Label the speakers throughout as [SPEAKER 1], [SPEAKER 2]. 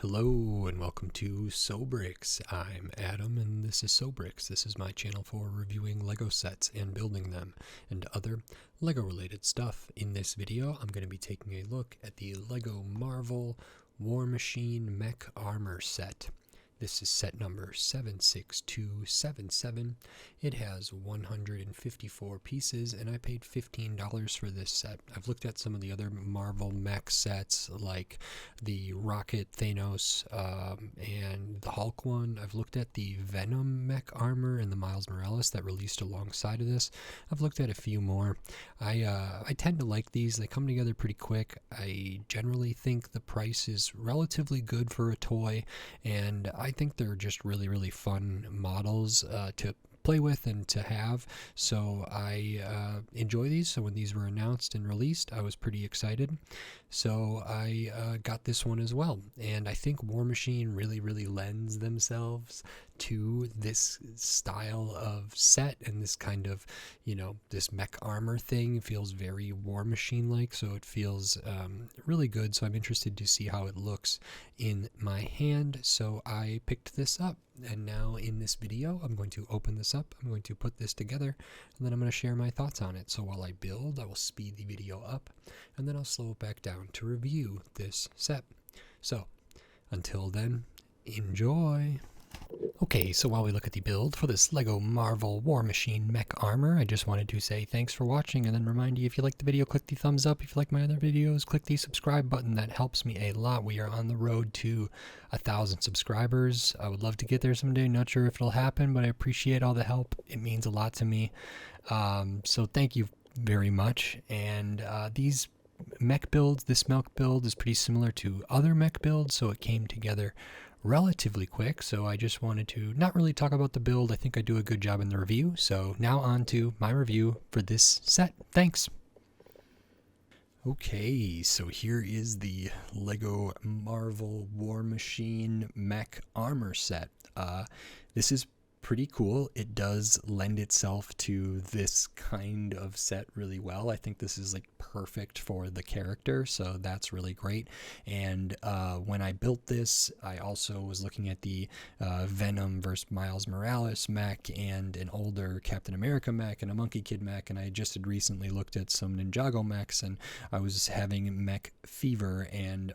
[SPEAKER 1] Hello and welcome to Sobrix. I'm Adam and this is Sobrix. This is my channel for reviewing Lego sets and building them and other Lego related stuff. In this video I'm going to be taking a look at the Lego Marvel War Machine Mech Armor set. This is set number 76277. It has 154 pieces and I paid $15 for this set. I've looked at some of the other Marvel mech sets like the Rocket Thanos and the Hulk one. I've looked at the Venom mech armor and the Miles Morales that released alongside of this. I've looked at a few more. I tend to like these. They come together pretty quick. I generally think the price is relatively good for a toy, and I think they're just really fun models to play with and to have. So I enjoy these. So when these were announced and released, I was pretty excited. So I got this one as well. And I think War Machine really lends themselves to this style of set and this kind of, this mech armor thing. It feels very War Machine like, so it feels really good. So I'm interested to see how it looks in my hand. So I picked this up, and now in this video I'm going to open this up, I'm going to put this together, and then I'm going to share my thoughts on it. So while I build, I will speed the video up and then I'll slow it back down to review this set. So until then, enjoy. Okay, so while we look at the build for this Lego Marvel War Machine Mech Armor, I just wanted to say thanks for watching and then remind you, if you like the video, click the thumbs up. If you like my other videos, click the subscribe button. That helps me a lot. We are on the road to 1,000 subscribers. I would love to get there someday. Not sure if it'll happen, but I appreciate all the help. It means a lot to me. So thank you very much. And these mech builds, this mech build is pretty similar to other mech builds, so it came together relatively quick. So I just wanted to not really talk about the build. I think I do a good job in the review. So now on to my review for this set. Thanks. Okay, so here is the Lego Marvel War Machine Mech Armor set. This is pretty cool. It does lend itself to this kind of set really well. I think this is like perfect for the character, so that's really great. And when I built this, I also was looking at the Venom versus Miles Morales mech and an older Captain America mech and a Monkey Kid mech, and I just had recently looked at some Ninjago mechs, and I was having mech fever, and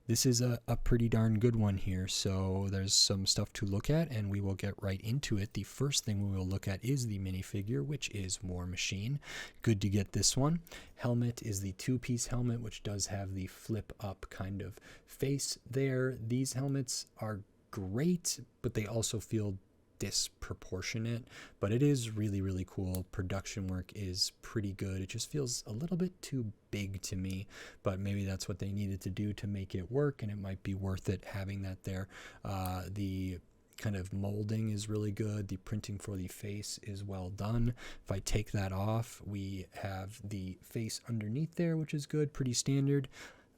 [SPEAKER 1] this is a pretty darn good one here. So there's some stuff to look at, and we will get right into it. The first thing we will look at is the minifigure, which is War Machine. Good to get this one. Helmet is the two-piece helmet, which does have the flip-up kind of face there. These helmets are great, but they also feel disproportionate, but it is really cool. Production work is pretty good. It just feels a little bit too big to me, but maybe that's what they needed to do to make it work, and it might be worth it having that there. The kind of molding is really good. The printing for the face is well done. If I take that off, we have the face underneath there, which is good, pretty standard.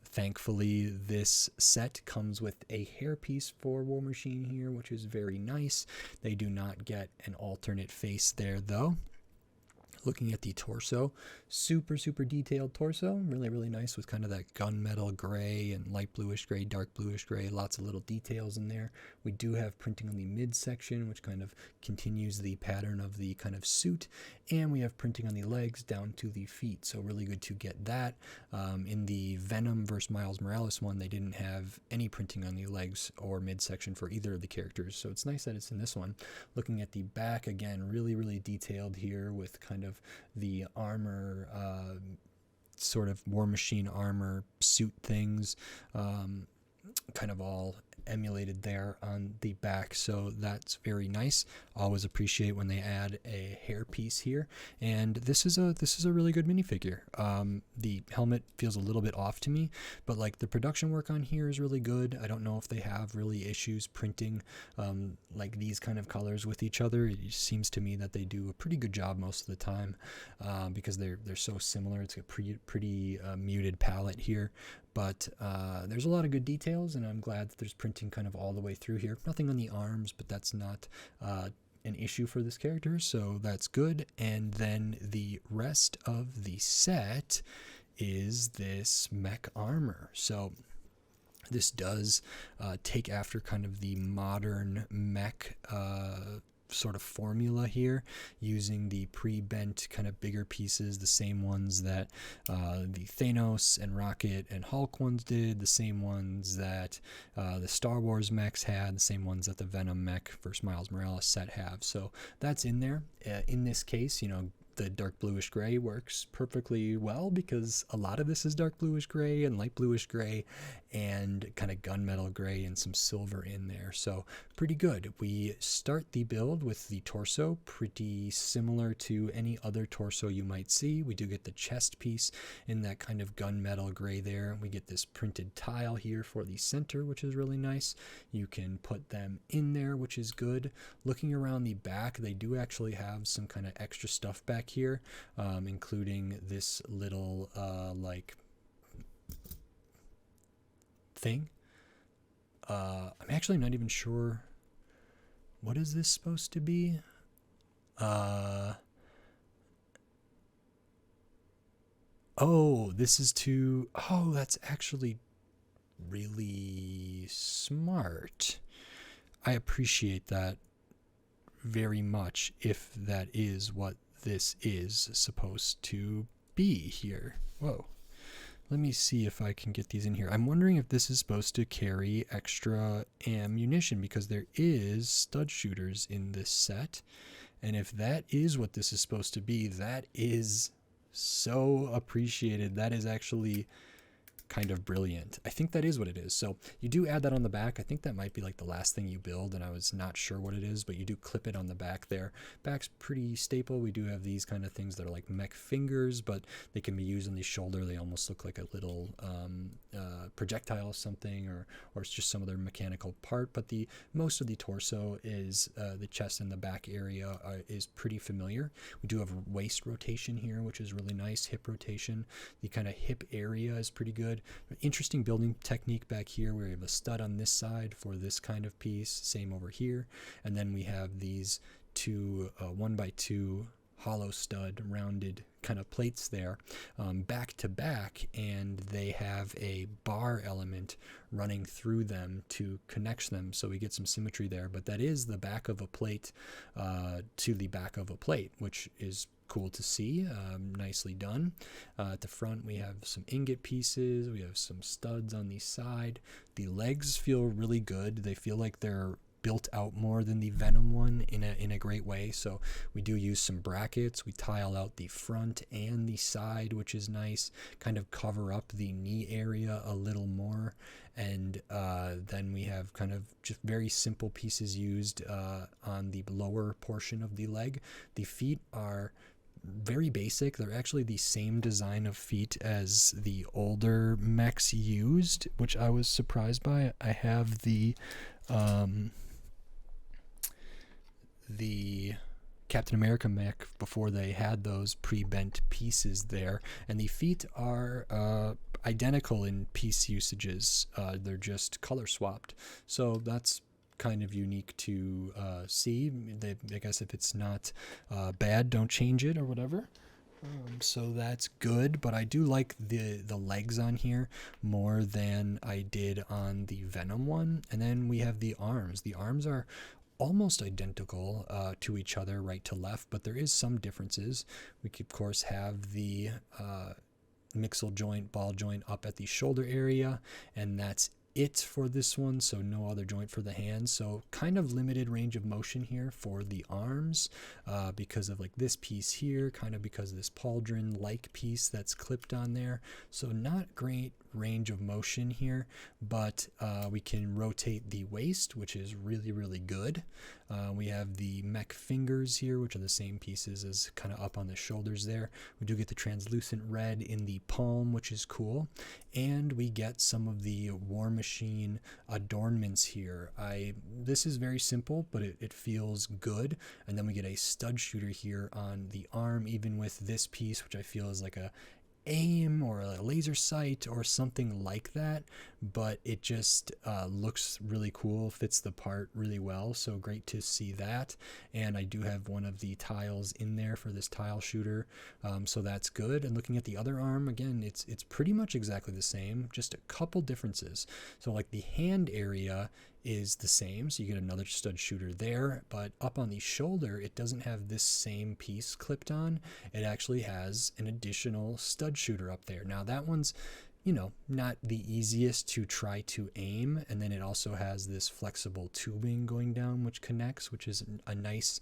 [SPEAKER 1] Thankfully, this set comes with a hairpiece for War Machine here, which is very nice. They do not get an alternate face there, though. Looking at the torso, super detailed torso, really nice with kind of that gunmetal gray and light bluish gray, dark bluish gray, lots of little details in there. We do have printing on the midsection, which kind of continues the pattern of the kind of suit, and we have printing on the legs down to the feet, so really good to get that. In the Venom versus Miles Morales one, they didn't have any printing on the legs or midsection for either of the characters, so it's nice that it's in this one. Looking at the back, again, really detailed here with kind of the armor, sort of War Machine armor suit things, kind of all emulated there on the back, so that's very nice. Always appreciate when they add a hair piece here, and this is a really good minifigure. The helmet feels a little bit off to me, but like the production work on here is really good. I don't know if they have really issues printing like these kind of colors with each other. It seems to me that they do a pretty good job most of the time, because they're so similar. It's a pretty muted palette here, but there's a lot of good details, and I'm glad that there's printing kind of all the way through here. Nothing on the arms, but that's not an issue for this character, so that's good. And then the rest of the set is this mech armor. So This does take after kind of the modern mech sort of formula here, using the pre-bent kind of bigger pieces, the same ones that the Thanos and Rocket and Hulk ones did, the same ones that the Star Wars mechs had, the same ones that the Venom mech first Miles Morales set have. So that's in there. In this case, you know, the dark bluish gray works perfectly well because a lot of this is dark bluish gray and light bluish gray and kind of gunmetal gray and some silver in there. So pretty good. We start the build with the torso, pretty similar to any other torso you might see. We do get the chest piece in that kind of gunmetal gray there. We get this printed tile here for the center, which is really nice. You can put them in there, which is good. Looking around the back, they do actually have some kind of extra stuff back here, including this little like thing. I'm actually not even sure, what is this supposed to be? Oh, this is to, oh, that's actually really smart. I appreciate that very much if that is what this is supposed to be here. Whoa. Let me see if I can get these in here. I'm wondering if this is supposed to carry extra ammunition because there is stud shooters in this set. And if that is what this is supposed to be, that is so appreciated. That is actually kind of brilliant. I think that is what it is. So you do add that on the back. I think that might be like the last thing you build, and I was not sure what it is, but you do clip it on the back there. Back's pretty staple. We do have these kind of things that are like mech fingers, but they can be used on the shoulder. They almost look like a little projectile or something, or it's just some other mechanical part. But the most of the torso is the chest and the back area is pretty familiar. We do have waist rotation here, which is really nice. Hip rotation. The kind of hip area is pretty good. Interesting building technique back here where we have a stud on this side for this kind of piece, same over here, and then we have these two 1x2 hollow stud rounded kind of plates there, back to back, and they have a bar element running through them to connect them, so we get some symmetry there. But that is the back of a plate to the back of a plate, which is cool to see. Nicely done. At the front we have some ingot pieces, we have some studs on the side. The legs feel really good. They feel like they're built out more than the Venom one in a great way. So we do use some brackets. We tile out the front and the side, which is nice, kind of cover up the knee area a little more. And then we have kind of just very simple pieces used on the lower portion of the leg. The feet are very basic. They're actually the same design of feet as the older mechs used, which I was surprised by. I have the Captain America mech before they had those pre-bent pieces there, and the feet are identical in piece usages. They're just color swapped, so that's kind of unique to see. I guess if it's not bad, don't change it or whatever. So that's good, but I do like the legs on here more than I did on the Venom one. And then we have the arms. The arms are almost identical to each other, right to left, but there is some differences. We could, of course, have the mixel joint, ball joint up at the shoulder area, and that's it for this one, so no other joint for the hands. So kind of limited range of motion here for the arms because of like this piece here, kind of because of this pauldron like piece that's clipped on there. So not great range of motion here, but we can rotate the waist, which is really good. We have the mech fingers here, which are the same pieces as kind of up on the shoulders there. We do get the translucent red in the palm, which is cool, and we get some of the War Machine adornments here. This is very simple, but it feels good. And then we get a stud shooter here on the arm, even with this piece, which I feel is like a aim or a laser sight or something like that, but it just looks really cool, fits the part really well, so great to see that. And I do have one of the tiles in there for this tile shooter, so that's good. And looking at the other arm, again, it's pretty much exactly the same, just a couple differences. So like the hand area is the same, so you get another stud shooter there, but up on the shoulder it doesn't have this same piece clipped on. It actually has an additional stud shooter up there. Now that one's, you know, not the easiest to try to aim, and then it also has this flexible tubing going down which connects, which is a nice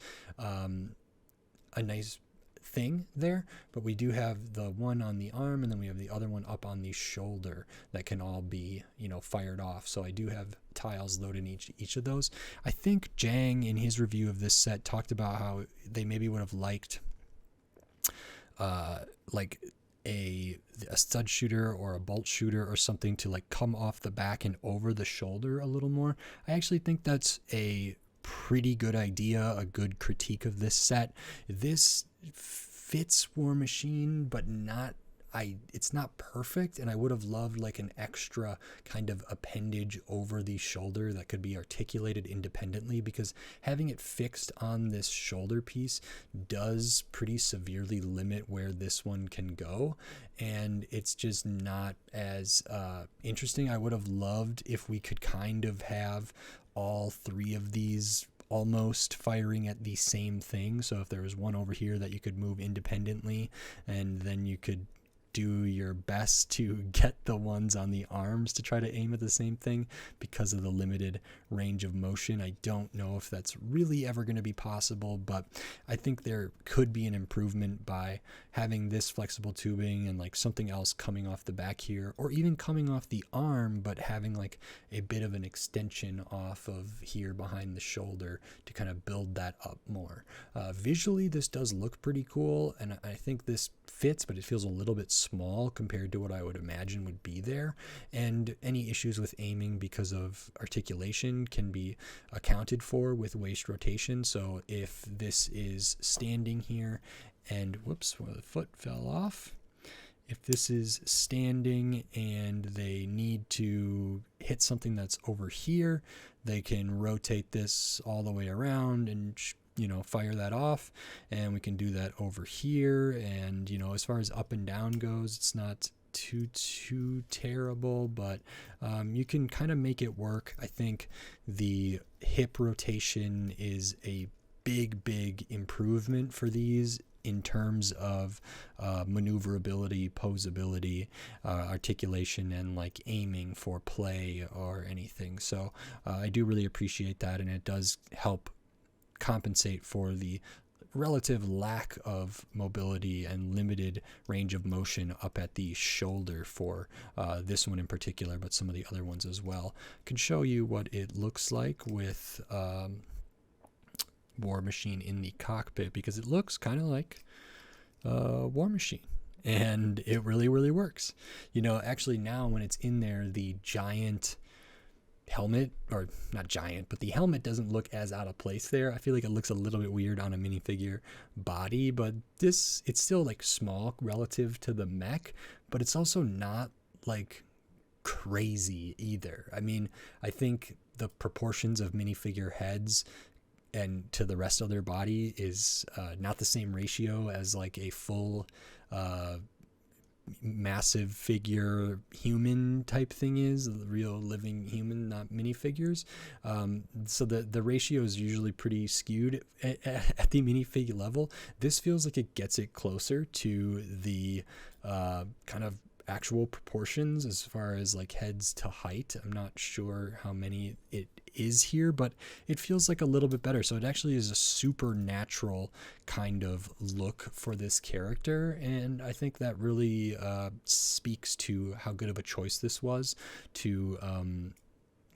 [SPEAKER 1] thing there. But we do have the one on the arm, and then we have the other one up on the shoulder that can all be, you know, fired off. So I do have tiles loaded in each of those. I think Jang in his review of this set talked about how they maybe would have liked like a stud shooter or a bolt shooter or something to like come off the back and over the shoulder a little more. I actually think that's a pretty good idea, a good critique of this set. This fits War Machine, but it's not perfect, and I would have loved like an extra kind of appendage over the shoulder that could be articulated independently, because having it fixed on this shoulder piece does pretty severely limit where this one can go, and it's just not as interesting. I would have loved if we could kind of have all three of these almost firing at the same thing. So if there was one over here that you could move independently, and then you could do your best to get the ones on the arms to try to aim at the same thing. Because of the limited range of motion, I don't know if that's really ever going to be possible, but I think there could be an improvement by having this flexible tubing and like something else coming off the back here, or even coming off the arm, but having like a bit of an extension off of here behind the shoulder to kind of build that up more. Visually, this does look pretty cool, and I think this fits, but it feels a little bit small compared to what I would imagine would be there. And any issues with aiming because of articulation can be accounted for with waist rotation. So if this is standing here and whoops, well, the foot fell off. If this is standing and they need to hit something that's over here, they can rotate this all the way around and fire that off, and we can do that over here. And as far as up and down goes, it's not too terrible, but you can kind of make it work. I think the hip rotation is a big improvement for these in terms of maneuverability, posability, articulation, and like aiming for play or anything. So I do really appreciate that, and it does help compensate for the relative lack of mobility and limited range of motion up at the shoulder for this one in particular, but some of the other ones as well. I can show you what it looks like with War Machine in the cockpit, because it looks kind of like War Machine, and it really works. Actually now when it's in there, the giant helmet, or not giant, but the helmet doesn't look as out of place there. I feel like it looks a little bit weird on a minifigure body, but it's still like small relative to the mech, but it's also not like crazy either. I mean, I think the proportions of minifigure heads and to the rest of their body is not the same ratio as like a full massive figure human type thing is, the real living human, not minifigures. So the ratio is usually pretty skewed at the minifigure level. This feels like it gets it closer to the kind of actual proportions as far as like heads to height. I'm not sure how many it is here, but it feels like a little bit better. So it actually is a supernatural kind of look for this character, and I think that really speaks to how good of a choice this was to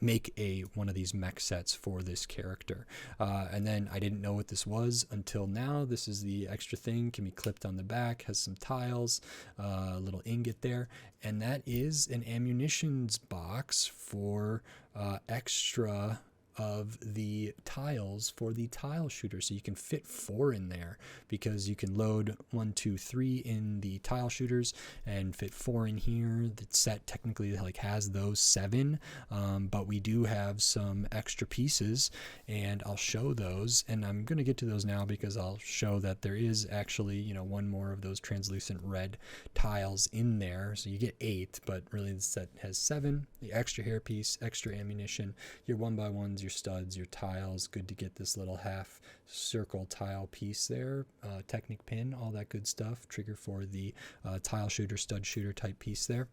[SPEAKER 1] make one of these mech sets for this character. And then I didn't know what this was until now. This is the extra thing, can be clipped on the back, has some tiles, a little ingot there, and that is an ammunitions box for extra of the tiles for the tile shooter. So you can fit 4 in there because you can load 1, 2, 3 in the tile shooters and fit 4 in here. The set technically like has those 7, but we do have some extra pieces, and I'll show those, and I'm going to get to those now because I'll show that there is actually, you know, 1 more of those translucent red tiles in there. So you get 8, but really the set has 7. The extra hairpiece, extra ammunition, your 1x1s, your studs, your tiles. Good to get this little half circle tile piece there, Technic pin, all that good stuff. Trigger for the tile shooter, stud shooter type piece there.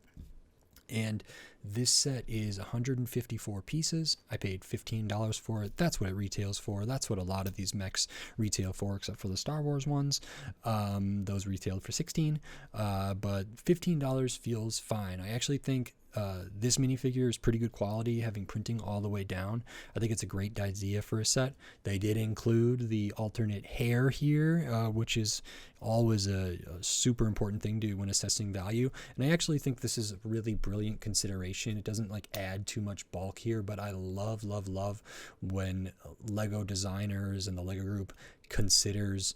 [SPEAKER 1] And this set is 154 pieces. I paid $15 for it. That's what it retails for. That's what a lot of these mechs retail for, except for the Star Wars ones. Those retailed for $16, but $15 feels fine. I actually think this minifigure is pretty good quality, having printing all the way down. I think it's a great idea for a set. They did include the alternate hair here, which is always a super important thing to when assessing value. And I actually think this is a really brilliant consideration. It doesn't like add too much bulk here, but I love when Lego designers and the Lego group considers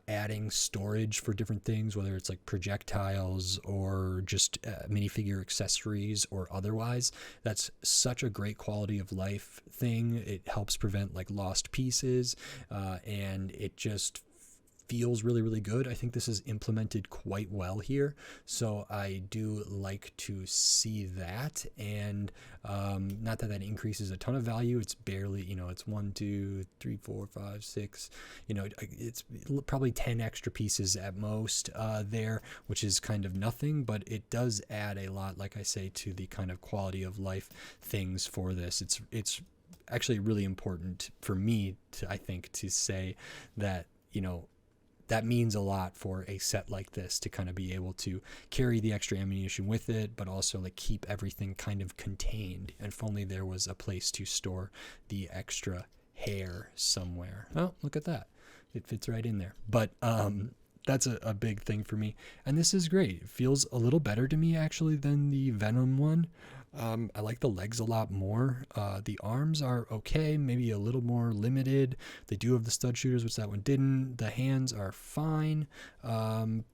[SPEAKER 1] adding storage for different things, whether it's like projectiles or just minifigure accessories or otherwise. That's such a great quality of life thing. It helps prevent like lost pieces, and it just feels really good. I think this is implemented quite well here, so I do like to see that. And not that increases a ton of value. It's barely, you know, it's 1, 2, 3, 4, 5, 6, you know, it's probably 10 extra pieces at most there, which is kind of nothing, but it does add a lot, like I say, to the kind of quality of life things for this. It's actually really important for me to, I think, to say that, you know, that means a lot for a set like this to kind of be able to carry the extra ammunition with it, but also like keep everything kind of contained. And if only there was a place to store the extra hair somewhere. Oh, look at that. It fits right in there. But that's a big thing for me. And this is great. It feels a little better to me actually than the Venom one. I like the legs a lot more. The arms are okay, maybe a little more limited. They do have the stud shooters, which that one didn't. The hands are fine. And,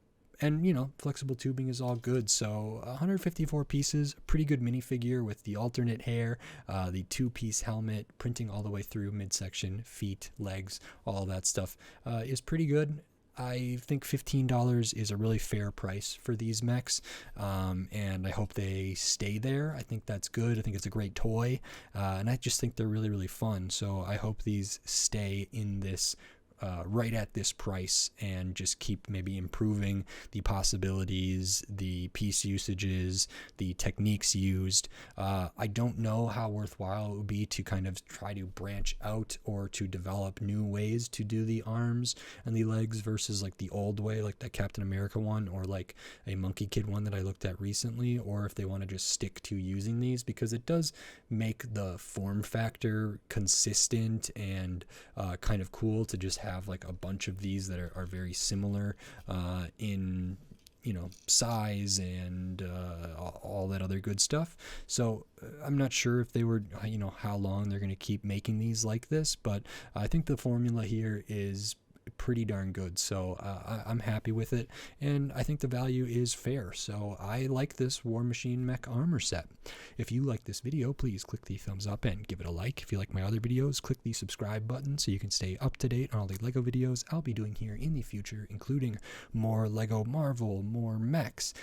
[SPEAKER 1] you know, flexible tubing is all good. So 154 pieces, pretty good minifigure with the alternate hair, the 2-piece helmet, printing all the way through midsection, feet, legs, all that stuff is pretty good. I think $15 is a really fair price for these mechs, and I hope they stay there. I think that's good. I think it's a great toy, and I just think they're really fun. So I hope these stay in this right at this price and just keep maybe improving the possibilities, the piece usages, the techniques used. I don't know how worthwhile it would be to kind of try to branch out or to develop new ways to do the arms and the legs versus like the old way, like that Captain America one or like a Monkey Kid one that I looked at recently, or if they want to just stick to using these, because it does make the form factor consistent and kind of cool to just have like a bunch of these that are very similar in, you know, size and all that other good stuff. So I'm not sure if they were, you know, how long they're going to keep making these like this, but I think the formula here is pretty darn good. So I'm happy with it, and I think the value is fair. So I like this War Machine Mech armor set. If you like this video, please click the thumbs up and give it a like. If you like my other videos, click the subscribe button so you can stay up to date on all the Lego videos I'll be doing here in the future, including more Lego Marvel, more mechs,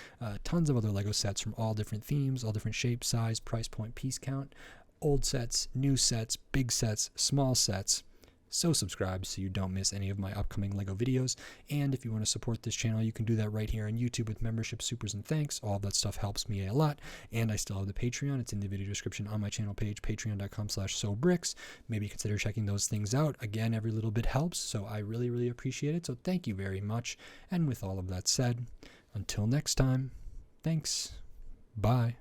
[SPEAKER 1] tons of other Lego sets from all different themes, all different shapes, size, price point, piece count, old sets, new sets, big sets, small sets. So subscribe so you don't miss any of my upcoming Lego videos. And if you want to support this channel, you can do that right here on YouTube with membership, supers, and thanks. All that stuff helps me a lot. And I still have the Patreon. It's in the video description on my channel page, patreon.com/sobricks. Maybe consider checking those things out. Again, every little bit helps, so I really appreciate it. So thank you very much. And with all of that said, until next time, thanks. Bye.